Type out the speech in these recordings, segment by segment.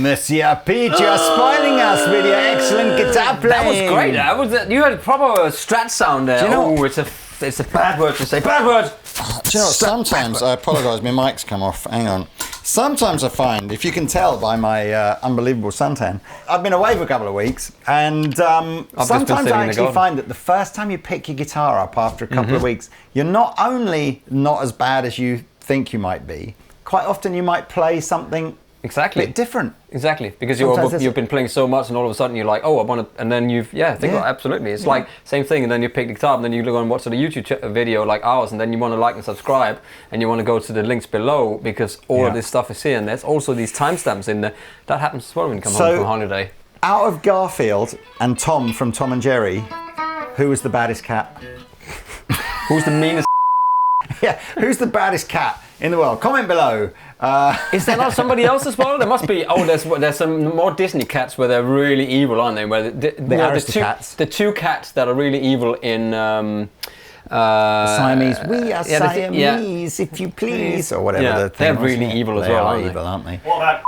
Monsieur Pete, you are spoiling us with your excellent guitar playing. That was great. You had a proper strat sound there. Do you know? Oh, it's a bad word to say. Bad word. Do you know what, sometimes, I apologise, my mic's come off, hang on. Sometimes I find, if you can tell by my unbelievable suntan, I've been away for a couple of weeks, and sometimes I actually find that the first time you pick your guitar up after a couple of weeks, you're not only not as bad as you think you might be, quite often you might play something a bit different. Exactly, because you've been playing so much, and all of a sudden you're like, oh, I want to, and then absolutely. It's like same thing, and then you pick the guitar up, and then you look on watch a YouTube video like ours, and then you want to like and subscribe, and you want to go to the links below because all of this stuff is here, and there's also these timestamps in there. That happens as well when you come home from holiday. Out of Garfield and Tom from Tom and Jerry, who was the baddest cat? Who's the meanest? Yeah, who's the baddest cat in the world? Comment below. Is there not somebody else as well? There must be. Oh, there's some more Disney cats where they're really evil, aren't they? Where the Aristocats. The two cats that are really evil in Siamese. We are Siamese, if you please, or whatever. Yeah, the thing they're really evil as well, aren't they? Evil, aren't they? What about?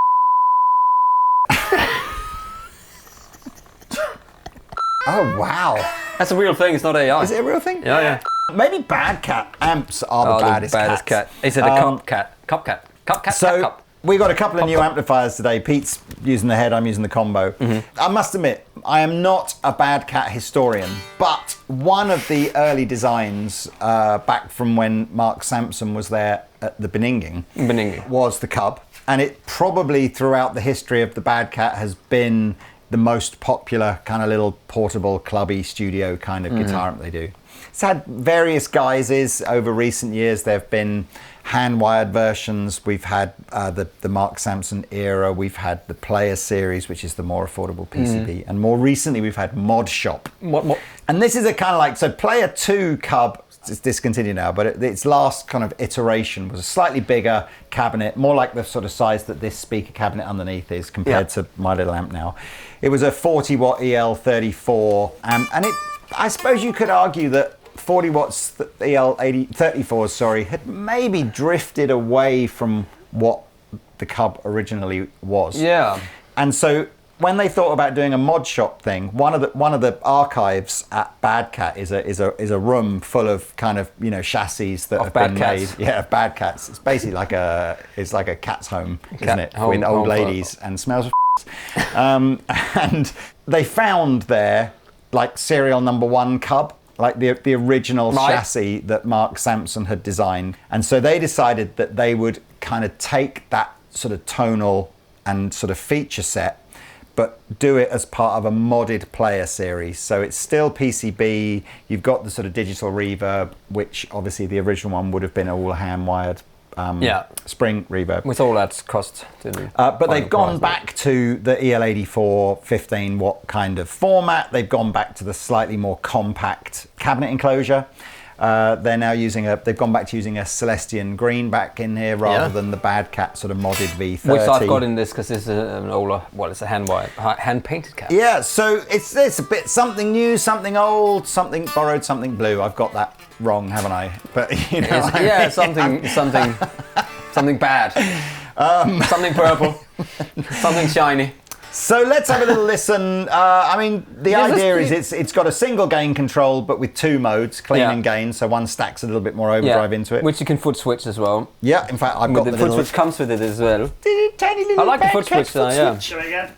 Oh wow, that's a real thing. It's not AI. Is it a real thing? Yeah. Maybe bad cat amps are the baddest cat. Is it a cup cat? Cup cat. So we got a couple of new amplifiers today. Pete's using the head, I'm using the combo. I must admit, I am not a bad cat historian, but one of the early designs back from when Mark Sampson was there at the Beninging was the Cub, and it probably throughout the history of the bad cat has been the most popular kind of little portable clubby studio kind of guitar amp they do. It's had various guises over recent years. There have been hand-wired versions. We've had the Mark Sampson era. We've had the Player series, which is the more affordable PCB. And more recently, we've had Mod Shop. And this is a kind of like, so Player 2 Cub, it's discontinued now, but its last kind of iteration was a slightly bigger cabinet, more like the sort of size that this speaker cabinet underneath is compared to my little amp now. It was a 40 watt EL34 amp, and I suppose you could argue that 40 watts EL34s, had maybe drifted away from what the Cub originally was. Yeah. And so when they thought about doing a Mod Shop thing, one of the archives at Bad Cat is a room full of kind of chassis that have been made. Yeah, of bad cats. It's basically like a cat's home, isn't it? With old ladies and smells of and they found there like serial number 1 Cub, like the original chassis that Mark Sampson had designed. And so they decided that they would kind of take that sort of tonal and sort of feature set, but do it as part of a modded Player series. So it's still PCB. You've got the sort of digital reverb, which obviously the original one would have been all hand-wired spring reverb. With all that cost. But they've gone back to the EL84 15 watt kind of format. They've gone back to the slightly more compact cabinet enclosure. They're now they've gone back to using a Celestian green back in here rather than the Bad Cat sort of modded V30. Which I've got in this because this is an older, it's a hand-painted cabinet. Yeah, so it's a bit something new, something old, something borrowed, something blue. I've got that wrong, haven't I? But something bad. Something purple, something shiny. So let's have a little listen. The idea is it's got a single gain control, but with 2 modes, clean and gain. So one stacks a little bit more overdrive into it. Which you can foot switch as well. Yeah, in fact, I've got the foot switch comes with it as well. Tiny little I like the foot switch though, yeah. Show it again.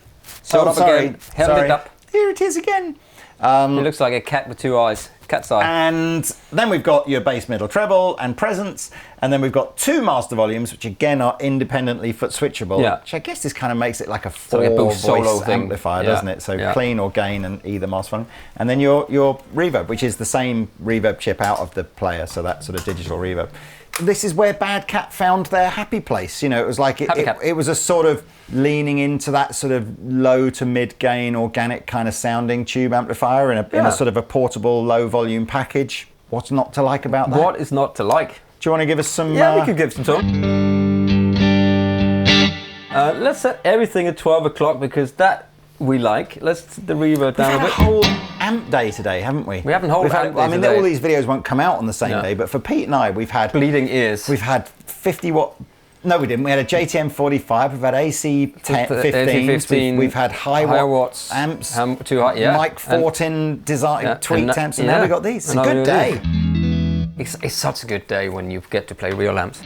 Again. Held it up. Here it is again. It looks like a cat with 2 eyes. Cat's eye. And then we've got your bass, middle, treble and presence. And then we've got 2 master volumes, which again are independently foot switchable. Yeah. Which I guess this kind of makes it like a 4-voice amplifier, doesn't it? So clean or gain and either master volume. And then your reverb, which is the same reverb chip out of the Player, so that sort of digital reverb. This is where Bad Cat found their happy place. It was like it was a sort of leaning into that sort of low to mid gain organic kind of sounding tube amplifier in a sort of a portable low volume package. What's not to like about that? What is not to like? Do you want to give us some? Yeah, we could give some talk. Let's set everything at 12 o'clock because that we like. Let's the reverb down a bit. We've had a whole amp day today, haven't we? We haven't amp day today. All these videos won't come out on the same day, but for Pete and I, we've had bleeding ears. We've had 50 watt No, we didn't. We had a JTM 45. We've had AC 15. We've had high watts amps. Too high, yeah. Mike Fortin design tweaked amps, and now we got these. It's a good day. It's such a good day when you get to play real amps.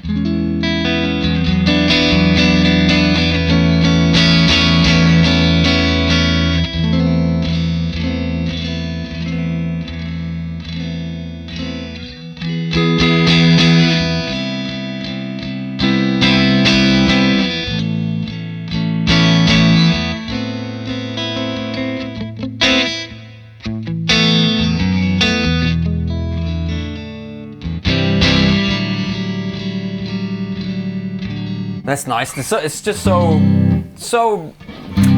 That's nice. It's just so.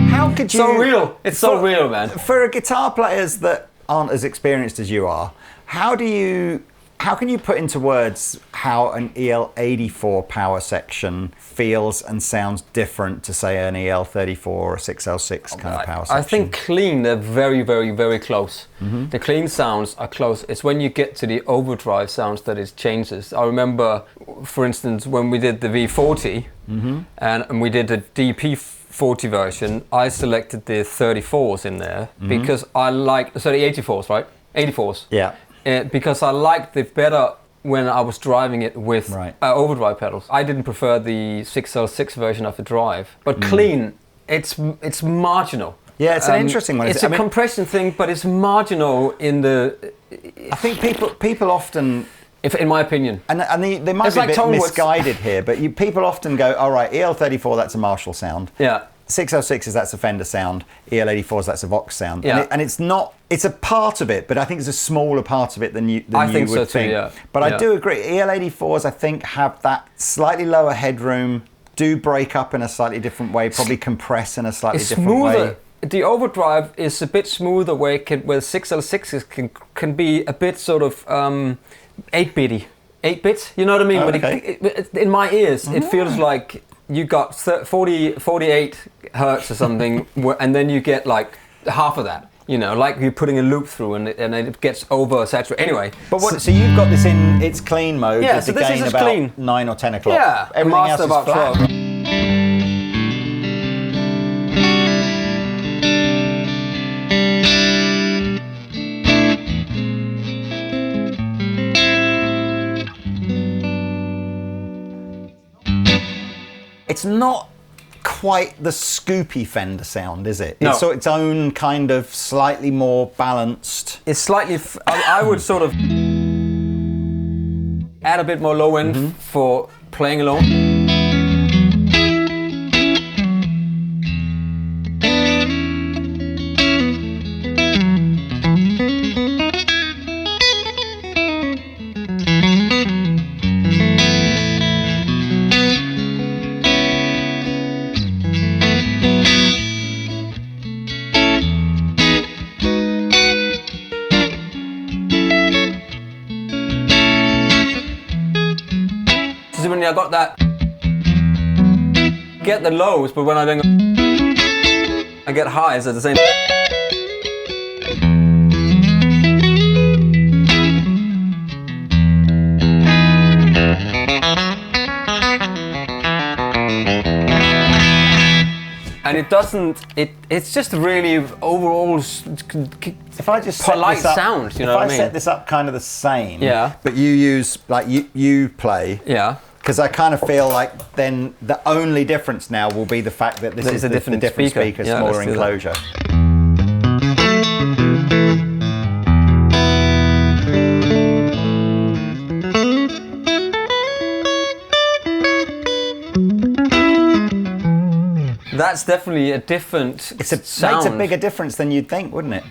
How could you? So real. It's so real, man. For guitar players that aren't as experienced as you are, how can you put into words how an EL84 power section feels and sounds different to, say, an EL34 or a 6L6 kind of power section? I think clean, they're very, very, very close. Mm-hmm. The clean sounds are close. It's when you get to the overdrive sounds that it changes. I remember, for instance, when we did the V40 and we did the DP40 version, I selected the 34s in there because I like, so the 84s, right? 84s. Yeah. Because I liked it better when I was driving it with overdrive pedals. I didn't prefer the 6L6 version of the drive, but clean, it's marginal. Yeah, it's an interesting one. It's a compression thing, but it's marginal in the. I think people often, in my opinion, and they might be a bit misguided here, but people often go, all right, EL34, that's a Marshall sound. Yeah. 6L6s, that's a Fender sound. EL84s, that's a Vox sound. Yeah. And it's not. It's a part of it, but I think it's a smaller part of it than you would so think. Too, yeah. But I do agree. EL84s, I think, have that slightly lower headroom, do break up in a slightly different way, probably compress in a slightly different way. The overdrive is a bit smoother where 6L6s can be a bit sort of 8-bitty. 8-bit, you know what I mean? Oh, but okay. In my ears, it feels like you got 48 hertz or something, and then you get like half of that. You know, like you're putting a loop through and it gets oversaturated. Anyway. But so you've got this in its clean mode. Yeah, so this is just about clean. 9 or 10 o'clock. Yeah, everything else is about flat. 12. It's not quite the scoopy Fender sound, is it? No. It's its own kind of slightly more balanced. It's slightly. I would sort of add a bit more low end for playing alone. I got that, get the lows, but when I then I get highs at the same. And it doesn't. It's just really overall. If I just polite sound, you know what I mean? If I set this up kind of the same, yeah. But you use like you play, yeah. Because I kind of feel like then the only difference now will be the fact that this is a different speaker, yeah, smaller enclosure. That's definitely a different sound. Makes a bigger difference than you'd think, wouldn't it?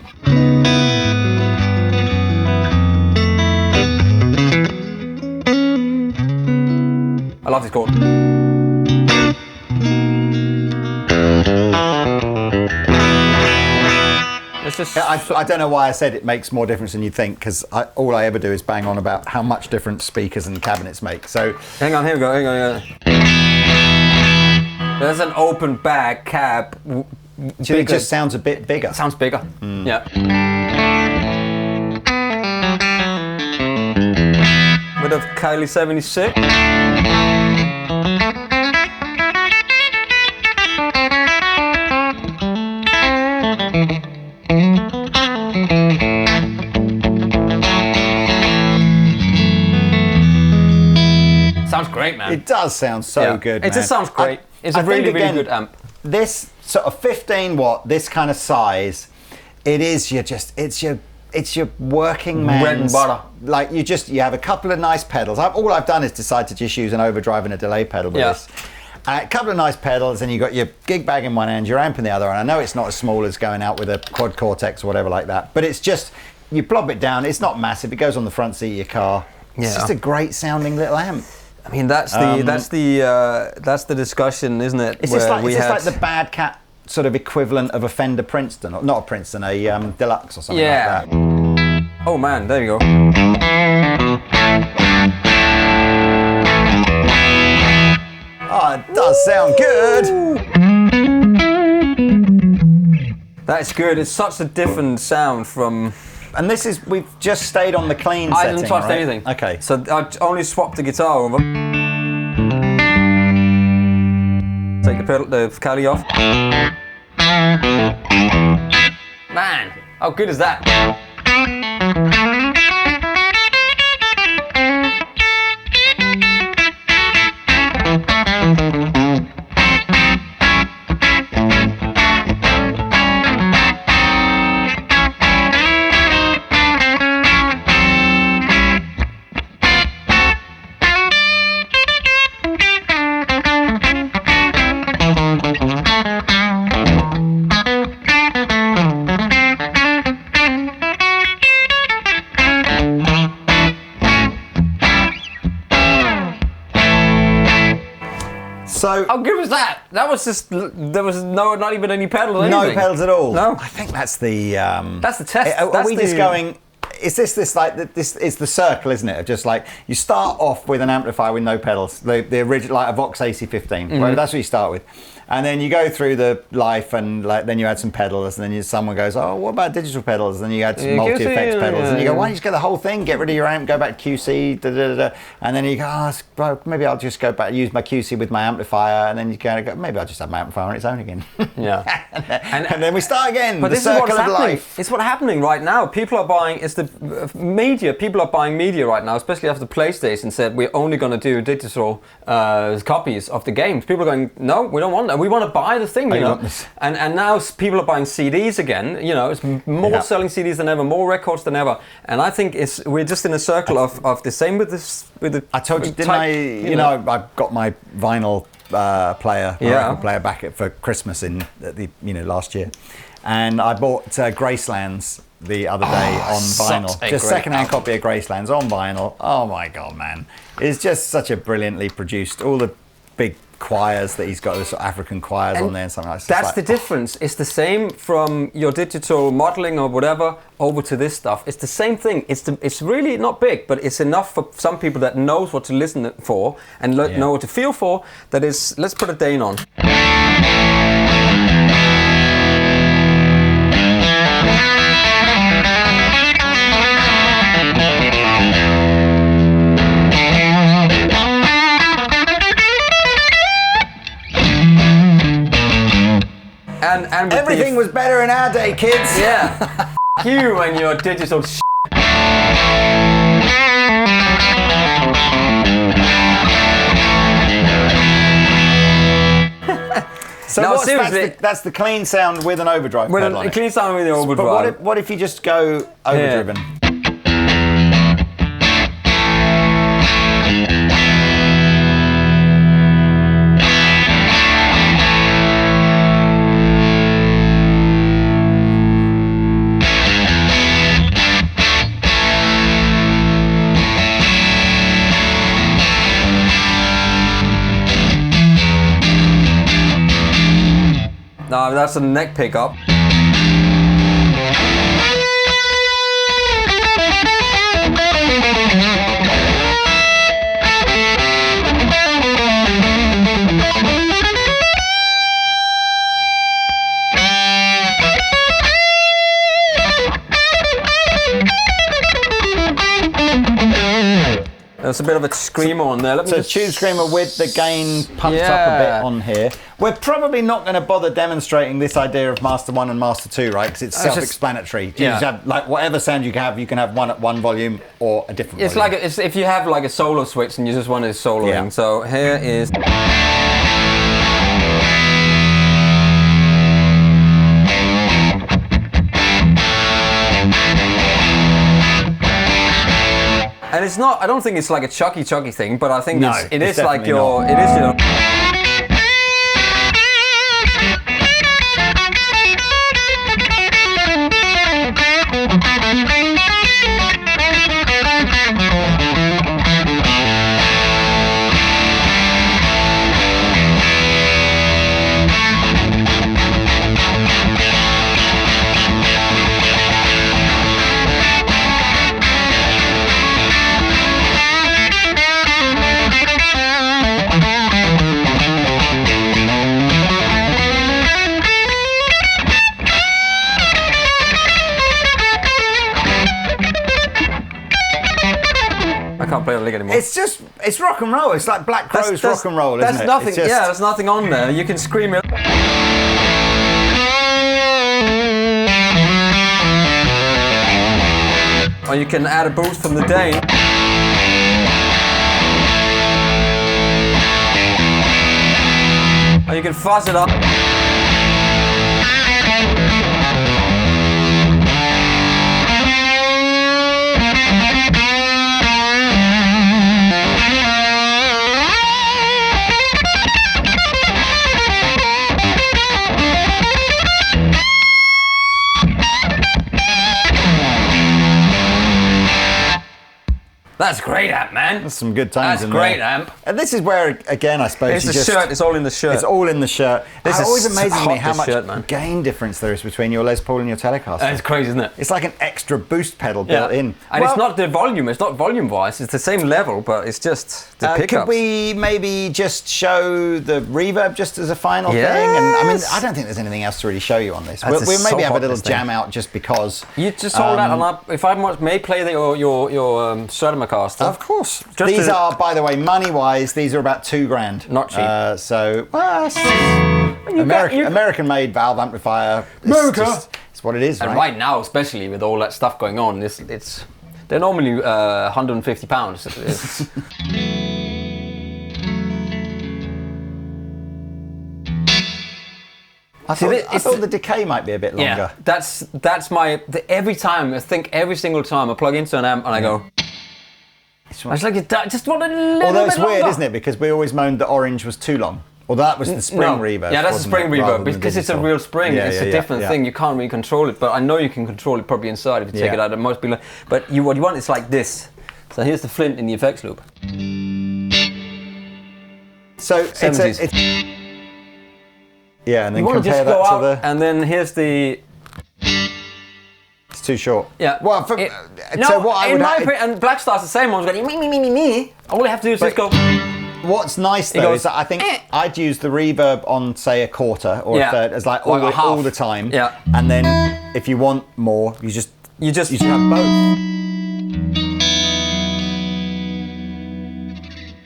I love this chord. It's just, I don't know why I said it makes more difference than you think, because all I ever do is bang on about how much difference speakers and cabinets make. So hang on, here we go. Hang on. There's an open bag cab. It just sounds a bit bigger. It sounds bigger. Yeah. With a Kylie 76. great, man. It does sound so good, man. It just sounds great. It's a really, really good amp. This sort of 15 watt, this kind of size, it's your working man's bread and butter. Like you have a couple of nice pedals. All I've done is decide to just use an overdrive and a delay pedal with this. A couple of nice pedals, and you've got your gig bag in one hand, your amp in the other. And I know it's not as small as going out with a Quad Cortex or whatever like that, but it's just, you blob it down. It's not massive. It goes on the front seat of your car. It's just a great sounding little amp. I mean, that's the discussion, isn't it? Is this like the Bad Cat sort of equivalent of a Fender Princeton, or not a Princeton, a Deluxe or something like that? Oh man, there you go. Oh, it does sound good. That's good. It's such a different sound from. And we've just stayed on the clean setting. I didn't touch anything. Okay. So I only swapped the guitar over. Take the Cali off. Man, how good is that? So how good was that? That was just, there was not even any pedals. No pedals at all. No. I think that's the. That's the test. Are we just going? Is this is the circle, isn't it? Of just like you start off with an amplifier with no pedals, the original, like a Vox AC15. Right? That's what you start with, and then you go through the life, and then you add some pedals, and then someone goes, oh, what about digital pedals? And then you add some multi effects pedals, and you go, why don't you just get the whole thing, get rid of your amp, go back to QC, and then you go, maybe I'll just go back, use my QC with my amplifier, and then you kind of go, maybe I'll just have my amplifier on its own again. Yeah, and then we start again. But this is what's of happening. Life. It's what's happening right now. People are buying. It's the media. People are buying media right now, especially after PlayStation said we're only going to do digital copies of the games. People are going, no, we don't want that. We want to buy the thing, you know. And now people are buying CDs again. You know, it's more selling CDs than ever, more records than ever. And I think we're just in a circle of the same with this. With the I told you, didn't I? You know, I got my vinyl player, record player back for Christmas in last year, and I bought Gracelands the other day on vinyl. Just second-hand copy of Gracelands on vinyl. Oh my god, man! It's just such a brilliantly produced. All the big choirs that he's got, the sort of African choirs on there and something like that. That's the difference. It's the same from your digital modeling or whatever over to this stuff. It's the same thing. It's really not big, but it's enough for some people that knows what to listen for and know what to feel for. That is, let's put a Dane on. And everything was better in our day, kids. Yeah. You and your digital So now, seriously, that's the clean sound with an overdrive pedal on it. Clean sound with the overdrive. But what if you just go overdriven? No, that's a neck pickup. There's a bit of a screamer on there. So Tube Screamer with the gain pumped up a bit on here. We're probably not going to bother demonstrating this idea of Master 1 and Master 2, right? Because it's self-explanatory. You just have, like, whatever sound you can have one at one volume or a different volume. It's if you have like a solo switch and you just want to soloing. Yeah. So here is... And it's not, I don't think it's like a chucky thing, but I think it is like your, it is your... I can't play the Lick anymore. It's rock and roll. It's like Black Crowes rock and roll, isn't it? Nothing, there's nothing on there. You can scream it. Or you can add a boost from the Dane. Or you can fuzz it up. That's great amp, man. That's some good times. That's great amp. And this is where, again, I suppose it's the shirt. It's all in the shirt. It's all in the shirt. It always amazes me how much shirt, gain difference there is between your Les Paul and your Telecaster. It's crazy, isn't it? It's like an extra boost pedal built in. And it's not the volume. It's not volume-wise. It's the same level, but it's just the pickups. Could we maybe just show the reverb just as a final thing? And I mean, I don't think there's anything else to really show you on this. We'll maybe have a little jam out just because. You just hold that, and if I may play your Stratocaster. Of course. These are, by the way, money-wise, these are about $2,000. Not cheap. American-made valve amplifier. It's what it is, and right now, especially with all that stuff going on, they're normally £150. I thought the decay might be a bit longer. Yeah, that's every single time I plug into an amp and I go. I just want a little bit Although it's weird, longer. isn't it? Because we always moaned that orange was too long. Or that was the spring reverb. Yeah, that's the spring reverb. Because it's a real spring. It's a different thing. You can't really control it. But I know you can control it probably inside if you take it out. It must be like, but what you want is like this. So here's the flint in the effects loop. So it's yeah, and then you compare that to the... And then here's the... It's too short. Yeah. Well, so what I would and Black Star's the same one's going me. All I have to do is just go. What's nice though is that I think I'd use the reverb on, say, a quarter or a third as like all the time. Yeah. And then if you want more, you just have both.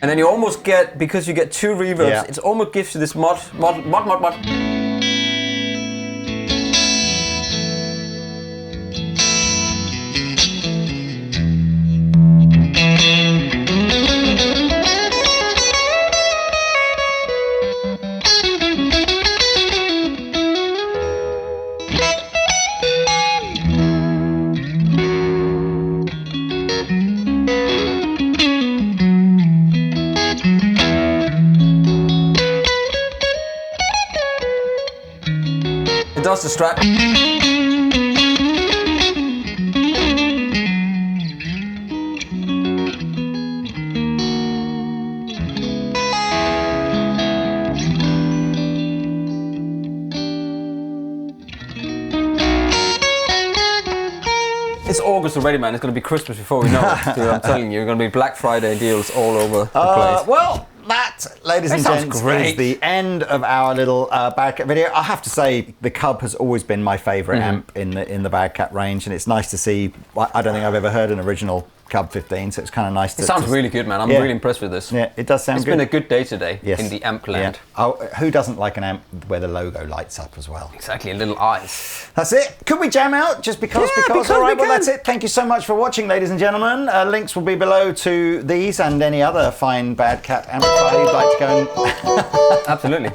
And then you almost get, because you get two reverbs, it almost gives you this mod. It does the Strat. It's August already, man. It's going to be Christmas before we know it. Dude, I'm telling you, it's going to be Black Friday deals all over the place. Well, that, ladies and gents, is the end of our little Bad-Cat video. I have to say, the Cub has always been my favourite amp in the Bad-Cat range, and it's nice to see. I don't think I've ever heard an original Cub 15, so it's kind of nice to... It sounds really good, man. I'm really impressed with this. Yeah, it does sound good. It's been a good day today in the amp land. Yeah. Oh, who doesn't like an amp where the logo lights up as well? Exactly, little eyes. That's it. Could we jam out just because? Yeah, because all right, we well, that's it. Thank you so much for watching, ladies and gentlemen. Links will be below to these and any other fine Bad Cat amplifier you'd like to go and... Absolutely.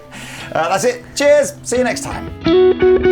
That's it. Cheers. See you next time.